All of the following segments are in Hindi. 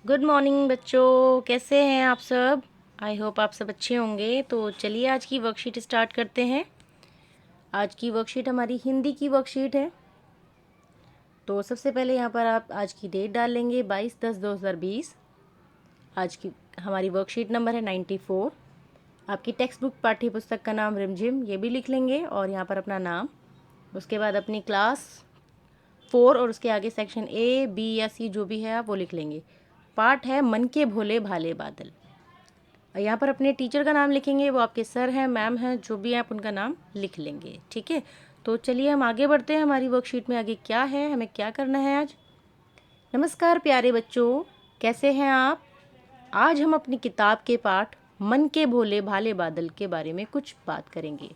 गुड मॉर्निंग बच्चों, कैसे हैं आप सब। आई होप आप सब अच्छे होंगे। तो चलिए आज की वर्कशीट स्टार्ट करते हैं। आज की वर्कशीट हमारी हिंदी की वर्कशीट है। तो सबसे पहले यहाँ पर आप आज की डेट डाल लेंगे 22/10/2020। आज की हमारी वर्कशीट नंबर है 94। आपकी टेक्स्ट बुक पाठ्य पुस्तक का नाम रिमझिम ये भी लिख लेंगे और यहाँ पर अपना नाम, उसके बाद अपनी क्लास 4 और उसके आगे सेक्शन A, B या C जो भी है आप वो लिख लेंगे। पाठ है मन के भोले भाले बादल। यहाँ पर अपने टीचर का नाम लिखेंगे, वो आपके सर हैं, मैम हैं, जो भी हैं आप उनका नाम लिख लेंगे। ठीक है, तो चलिए हम आगे बढ़ते हैं। हमारी वर्कशीट में आगे क्या है, हमें क्या करना है आज। नमस्कार प्यारे बच्चों, कैसे हैं आप। आज हम अपनी किताब के पाठ मन के भोले भाले बादल के बारे में कुछ बात करेंगे।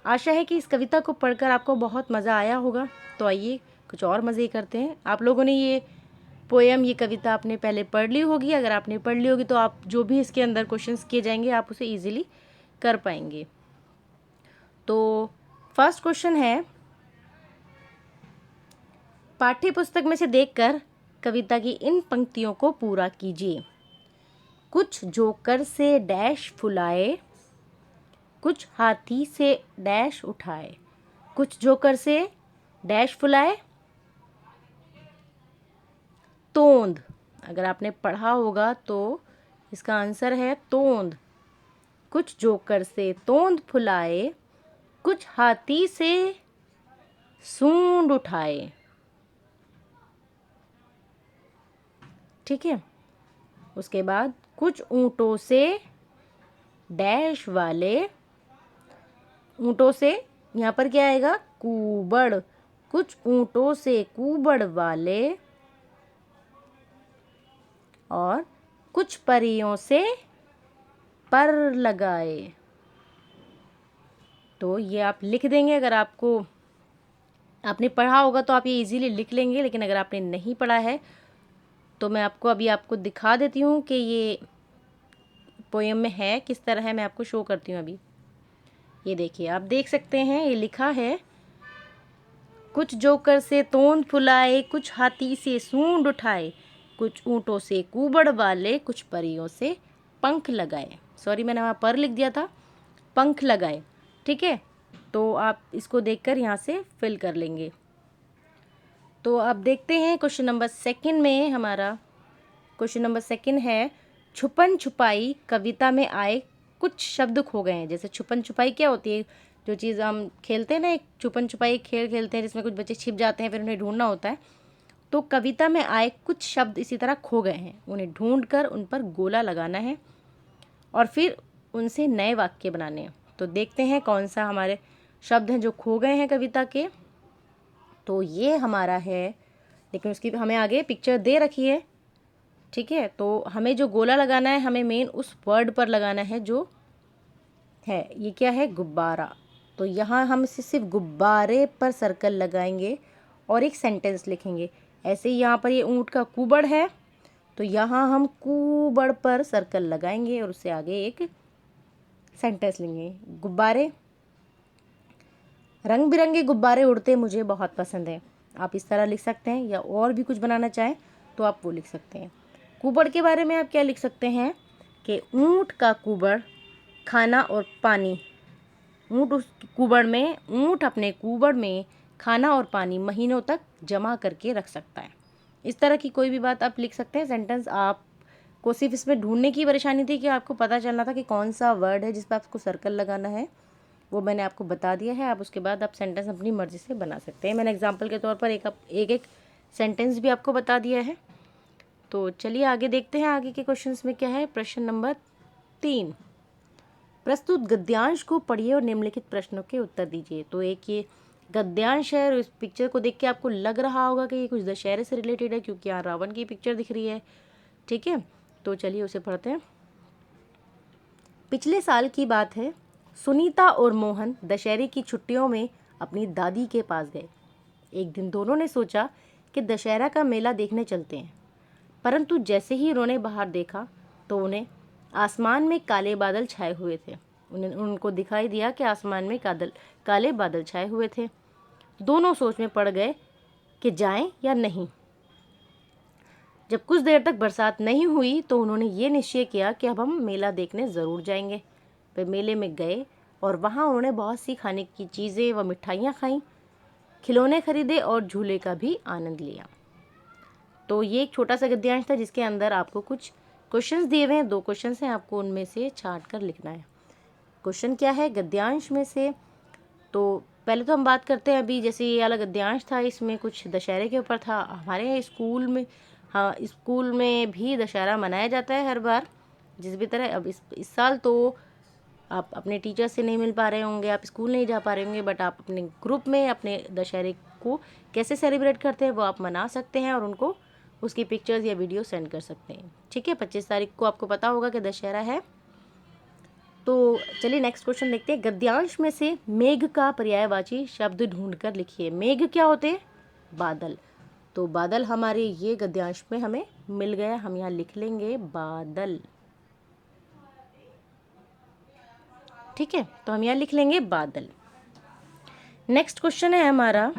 आशा है कि इस कविता को पढ़कर आपको बहुत मज़ा आया होगा। तो आइए कुछ और मज़े करते हैं। आप लोगों ने ये पोएम, ये कविता आपने पहले पढ़ ली होगी। अगर आपने पढ़ ली होगी तो आप जो भी इसके अंदर क्वेश्चंस किए जाएंगे आप उसे इजीली कर पाएंगे। तो फर्स्ट क्वेश्चन है, पाठ्य पुस्तक में से देखकर कविता की इन पंक्तियों को पूरा कीजिए। कुछ जोकर से डैश फुलाए, कुछ हाथी से डैश उठाए। कुछ जोकर से डैश फुलाए, तोंद। अगर आपने पढ़ा होगा तो इसका आंसर है तोंद। कुछ जोकर से तोंद फुलाए, कुछ हाथी से सूंड उठाए। ठीक है, उसके बाद कुछ ऊंटों से डैश वाले, ऊंटों से यहाँ पर क्या आएगा, कूबड़। कुछ ऊंटों से कूबड़ वाले और कुछ परियों से पर लगाए। तो ये आप लिख देंगे। अगर आपने पढ़ा होगा तो आप ये इजीली लिख लेंगे, लेकिन अगर आपने नहीं पढ़ा है तो मैं आपको दिखा देती हूँ कि ये पोएम में है किस तरह है। मैं आपको शो करती हूँ अभी। ये देखिए, आप देख सकते हैं, ये लिखा है, कुछ जोकर से तोंद फुलाए, कुछ हाथी से सूंड उठाए, कुछ ऊँटों से कूबड़ वाले, कुछ परियों से पंख लगाए। सॉरी, मैंने वहाँ पर लिख दिया था, पंख लगाए। ठीक है, तो आप इसको देखकर यहाँ से फिल कर लेंगे। तो अब देखते हैं क्वेश्चन नंबर सेकंड में। हमारा क्वेश्चन नंबर सेकंड है, छुपन छुपाई कविता में आए कुछ शब्द खो गए हैं। जैसे छुपन छुपाई क्या होती है, जो चीज़ हम खेलते हैं ना, एक छुपन छुपाई खेल खेलते हैं जिसमें कुछ बच्चे छिप जाते हैं, फिर उन्हें ढूंढना होता है। तो कविता में आए कुछ शब्द इसी तरह खो गए हैं, उन्हें ढूंढ कर उन पर गोला लगाना है और फिर उनसे नए वाक्य बनाने हैं। तो देखते हैं कौन सा हमारे शब्द हैं जो खो गए हैं कविता के। तो ये हमारा है, लेकिन उसकी हमें आगे पिक्चर दे रखी है। ठीक है, तो हमें जो गोला लगाना है, हमें मेन उस वर्ड पर लगाना है जो है, ये क्या है, गुब्बारा। तो यहाँ हम इसे सिर्फ गुब्बारे पर सर्कल लगाएंगे और एक सेंटेंस लिखेंगे। ऐसे ही यहाँ पर ये ऊँट का कूबड़ है, तो यहाँ हम कूबड़ पर सर्कल लगाएंगे और उससे आगे एक सेंटेंस लेंगे। गुब्बारे, रंग बिरंगे गुब्बारे उड़ते मुझे बहुत पसंद है। आप इस तरह लिख सकते हैं, या और भी कुछ बनाना चाहें तो आप वो लिख सकते हैं। कूबड़ के बारे में आप क्या लिख सकते हैं कि ऊँट का कूबड़, खाना और पानी। ऊँट उस कूबड़ में, ऊँट अपने कूबड़ में खाना और पानी महीनों तक जमा करके रख सकता है। इस तरह की कोई भी बात आप लिख सकते हैं सेंटेंस। आपको सिर्फ इसमें ढूंढने की परेशानी थी कि आपको पता चलना था कि कौन सा वर्ड है जिस पर आपको सर्कल लगाना है, वो मैंने आपको बता दिया है। आप उसके बाद आप सेंटेंस अपनी मर्ज़ी से बना सकते हैं। मैंने एग्जांपल के तौर पर एक सेंटेंस भी आपको बता दिया है। तो चलिए आगे देखते हैं आगे के क्वेश्चंस में क्या है। प्रश्न नंबर 3, प्रस्तुत गद्यांश को पढ़िए और निम्नलिखित प्रश्नों के उत्तर दीजिए। तो एक ये गद्यांश है और इस पिक्चर को देख के आपको लग रहा होगा कि ये कुछ दशहरे से रिलेटेड है, क्योंकि यहाँ रावण की पिक्चर दिख रही है। ठीक है, तो चलिए उसे पढ़ते हैं। पिछले साल की बात है, सुनीता और मोहन दशहरे की छुट्टियों में अपनी दादी के पास गए। एक दिन दोनों ने सोचा कि दशहरा का मेला देखने चलते हैं, परंतु जैसे ही उन्होंने बाहर देखा तो उन्हें आसमान में काले बादल छाए हुए थे। उनको दिखाई दिया कि आसमान में काले बादल छाए हुए थे। दोनों सोच में पड़ गए कि जाएं या नहीं। जब कुछ देर तक बरसात नहीं हुई तो उन्होंने ये निश्चय किया कि अब हम मेला देखने ज़रूर जाएंगे। वे मेले में गए और वहाँ उन्होंने बहुत सी खाने की चीज़ें व मिठाइयाँ खाईं, खिलौने खरीदे और झूले का भी आनंद लिया। तो ये एक छोटा सा गद्यांश था जिसके अंदर आपको कुछ क्वेश्चंस दिए हुए हैं। 2 क्वेश्चंस हैं, आपको उनमें से छांट कर लिखना है। क्वेश्चन क्या है गद्यांश में से? तो पहले तो हम बात करते हैं, अभी जैसे ये वाला गद्यांश था इसमें कुछ दशहरे के ऊपर था। हमारे स्कूल में, हाँ स्कूल में भी दशहरा मनाया जाता है हर बार जिस भी तरह। अब इस साल तो आप अपने टीचर से नहीं मिल पा रहे होंगे, आप स्कूल नहीं जा पा रहे होंगे, बट आप अपने ग्रुप में अपने दशहरे को कैसे सेलिब्रेट करते हैं वो आप मना सकते हैं और उनको उसकी पिक्चर्स या वीडियो सेंड कर सकते हैं। ठीक है, 25 तारीख को आपको पता होगा कि दशहरा है। तो चलिए नेक्स्ट क्वेश्चन देखते हैं। गद्यांश में से मेघ का पर्यायवाची शब्द ढूंढकर लिखिए। मेघ क्या होते हैं? बादल। तो बादल हमारे ये गद्यांश में हमें मिल गया, हम यहाँ लिख लेंगे बादल। ठीक है, तो हम यहाँ लिख लेंगे बादल। नेक्स्ट क्वेश्चन है हमारा,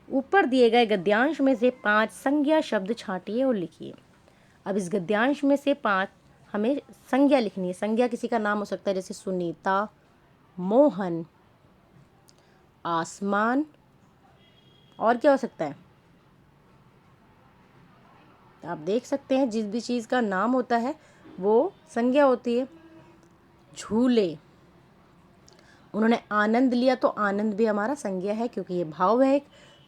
ऊपर दिए गए गद्यांश में से 5 संज्ञा शब्द छांटिए और लिखिए। अब इस गद्यांश में से 5 हमें संज्ञा लिखनी है। संज्ञा किसी का नाम हो सकता है, जैसे सुनीता, मोहन, आसमान, और क्या हो सकता है? आप देख सकते हैं जिस भी चीज़ का नाम होता है वो संज्ञा होती है। झूले, उन्होंने आनंद लिया तो आनंद भी हमारा संज्ञा है क्योंकि ये भाव है एक।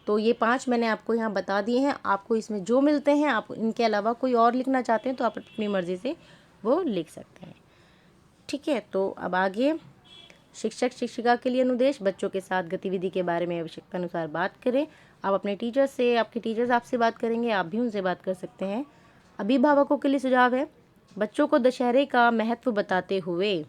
तो ये 5 मैंने आपको यहाँ बता दिए हैं। आपको इसमें जो मिलते हैं, आप इनके अलावा कोई और लिखना चाहते हैं तो आप अपनी मर्ज़ी से वो लिख सकते हैं। ठीक है, तो अब आगे शिक्षक शिक्षिका के लिए अनुदेश। बच्चों के साथ गतिविधि के बारे में आवश्यकता अनुसार बात करें। आप अपने टीचर से, आपके टीचर्स आपसे बात करेंगे, आप भी उनसे बात कर सकते हैं। अभिभावकों के लिए सुझाव है, बच्चों को दशहरे का महत्व बताते हुए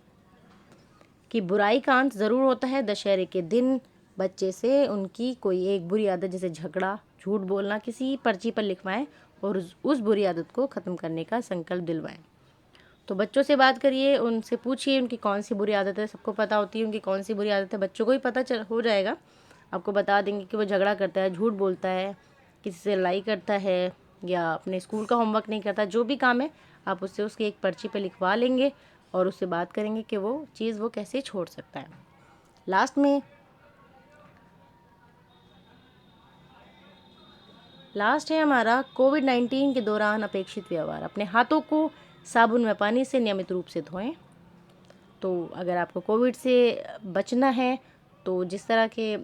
कि बुराई का अंत ज़रूर होता है। दशहरे के दिन बच्चे से उनकी कोई एक बुरी आदत जैसे झगड़ा, झूठ बोलना किसी पर्ची पर लिखवाएं और उस बुरी आदत को ख़त्म करने का संकल्प दिलवाएं। तो बच्चों से बात करिए, उनसे पूछिए उनकी कौन सी बुरी आदत है। सबको पता होती है उनकी कौन सी बुरी आदत है, बच्चों को ही पता हो जाएगा। आपको बता देंगे कि वो झगड़ा करता है, झूठ बोलता है, किसी से लड़ाई करता है या अपने स्कूल का होमवर्क नहीं करता। जो भी काम है आप उससे उसकी एक पर्ची पे लिखवा लेंगे और उससे बात करेंगे कि वो चीज़ वो कैसे छोड़ सकता है। लास्ट है हमारा, कोविड-19 के दौरान अपेक्षित व्यवहार। अपने हाथों को साबुन व पानी से नियमित रूप से धोएं। तो अगर आपको कोविड से बचना है तो जिस तरह के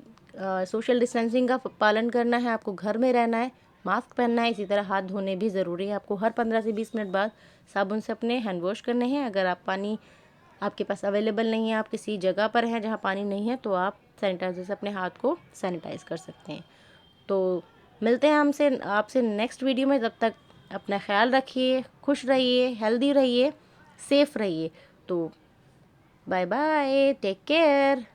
सोशल डिस्टेंसिंग का पालन करना है, आपको घर में रहना है, मास्क पहनना है, इसी तरह हाथ धोने भी ज़रूरी है। आपको हर 15 से 20 मिनट बाद साबुन से अपने हैंड वॉश करने हैं। अगर आप पानी आपके पास अवेलेबल नहीं है, आप किसी जगह पर हैं जहाँ पानी नहीं है, तो आप सैनिटाइज़र से अपने हाथ को सैनिटाइज़ कर सकते हैं। तो मिलते हैं आपसे नेक्स्ट वीडियो में। तब तक अपना ख्याल रखिए, खुश रहिए, हेल्दी रहिए, सेफ रहिए। तो बाय बाय, टेक केयर।